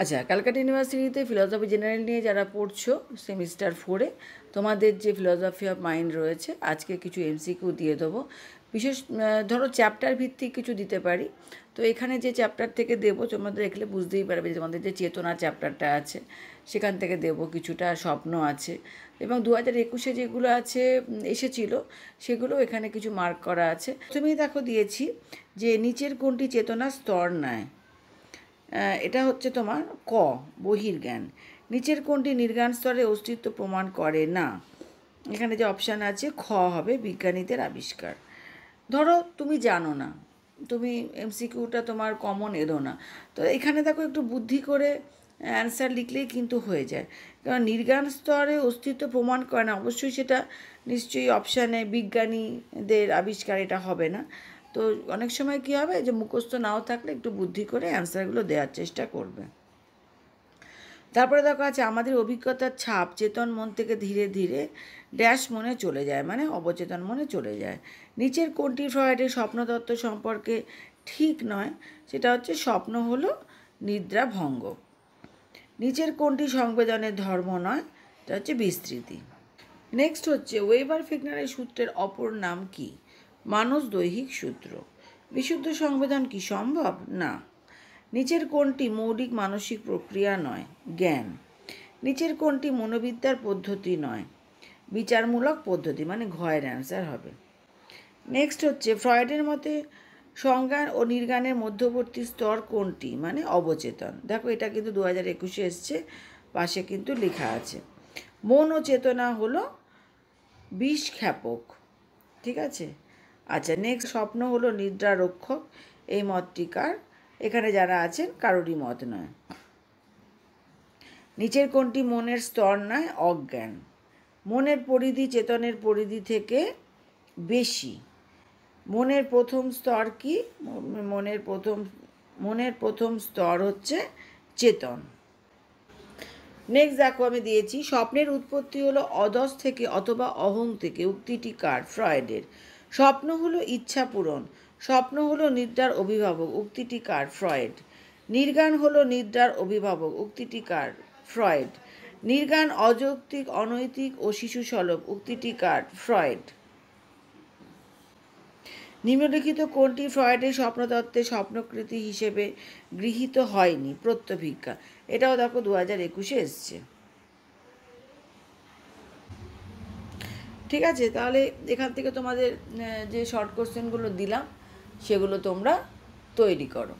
আচ্ছা, ক্যালকাটা ইউনিভার্সিটিতে philosophy general নিয়ে যারা পড়ছো সেমিস্টার 4-এ, তোমাদের যে ফিলসফি অফ মাইন্ড রয়েছে, আজকে কিছু এমসিকিউ দিয়ে দেবো। বিশেষ ধরো চ্যাপ্টার ভিত্তিক কিছু দিতে পারি। তো এখানে যে চ্যাপ্টার থেকে দেবো তোমাদের দেখলে বুঝতেই পারবে যে তোমাদের যে চেতনা চ্যাপ্টারটা আছে সেখান থেকে দেবো, কিছুটা স্বপ্ন আছে, এবং 2021-এ যেগুলো আছে এসেছিলো সেগুলো এখানে কিছু মার্ক করা আছে। প্রথমেই দেখো দিয়েছি যে নিচের কোনটি চেতনার স্তর নেয়। এটা হচ্ছে তোমার ক, বহির্জ্ঞান। নিচের কোনটি নির্জ্ঞান স্তরে অস্তিত্ব প্রমাণ করে না। এখানে যে অপশান আছে খ হবে বিজ্ঞানীদের আবিষ্কার। ধরো তুমি জানো না, তুমি এমসিকিউটা তোমার কমন এলো না, তো এখানে দেখো একটু বুদ্ধি করে অ্যান্সার লিখলেই কিন্তু হয়ে যায়। কারণ নির্জ্ঞান স্তরে অস্তিত্ব প্রমাণ করে না, অবশ্যই সেটা নিশ্চয়ই অপশানে বিজ্ঞানীদের আবিষ্কার এটা হবে না। তো অনেক সময় কী হবে যে মুখস্থ নাও থাকলে একটু বুদ্ধি করে অ্যান্সারগুলো দেওয়ার চেষ্টা করবে। তারপরে দেখো আছে আমাদের অভিজ্ঞতার ছাপ চেতন মন থেকে ধীরে ধীরে ড্যাশ মনে চলে যায়, মানে অবচেতন মনে চলে যায়। নিচের কোনটি ফ্রয়েডের স্বপ্নতত্ত্ব সম্পর্কে ঠিক নয়, সেটা হচ্ছে স্বপ্ন হলো নিদ্রা ভঙ্গ। নিচের কোনটি সংবেদনের ধর্ম নয়, এটা হচ্ছে বিস্তৃতি। নেক্সট হচ্ছে ওয়েবার ফিগনারের সূত্রের অপর নাম কি? মানস দৈহিক সূত্র। বিশুদ্ধ সংবেদন কি সম্ভব? না। নিচের কোনটি মৌলিক মানসিক প্রক্রিয়া নয়? জ্ঞান। নিচের কোনটি মনোবিদ্যার পদ্ধতি নয়? বিচারমূলক পদ্ধতি, মানে ঘয়ের অ্যান্সার হবে। নেক্সট হচ্ছে ফ্রয়েডের মতে সংজ্ঞান ও নির্জ্ঞানের মধ্যবর্তী স্তর কোনটি? মানে অবচেতন। দেখো এটা কিন্তু 2021-এ এসছে, পাশে কিন্তু লেখা আছে। মন ও চেতনা হলো বিষখ্যাপক, ঠিক আছে। আচ্ছা, নেক্সট স্বপ্ন হলো নিদ্রা রক্ষক। এই মতটিকার এখানে যারা আছেন কারোরই মত নয়। নিচের কোনটি মনের স্তর নয়? অজ্ঞান। মনের পরিধি চেতনের পরিধি থেকে বেশি। মনের প্রথম স্তর কি? মনের প্রথম স্তর হচ্ছে চেতন। নেক্সট দেখো আমি দিয়েছি স্বপ্নের উৎপত্তি হলো অদস থেকে অথবা অহং থেকে। উক্তিটি কার? ফ্রয়েডের। স্বপ্ন হলো ইচ্ছা পূরণ। স্বপ্ন হলো নিদ্রার অভিভাবক। উক্তিটি কার? ফ্রয়েড। নির্জ্ঞান হলো নিদ্রার অভিভাবক। উক্তিটি কার? ফ্রয়েড। নির্জ্ঞান অযৌক্তিক, অনৈতিক ও শিশুসুলভ। উক্তিটি কার? ফ্রয়েড। নিম্নলিখিত কোনটি ফ্রয়েডের স্বপ্নতত্ত্বে স্বপ্নকৃতি হিসেবে গৃহীত হয়নি? প্রত্যভিজ্ঞা। এটাও দেখো 2021-এ এসছে। ঠিক আছে, তাহলে এখান থেকে তোমাদের যে শর্ট কোশ্চেনগুলো দিলাম সেগুলো তোমরা তৈরি করো।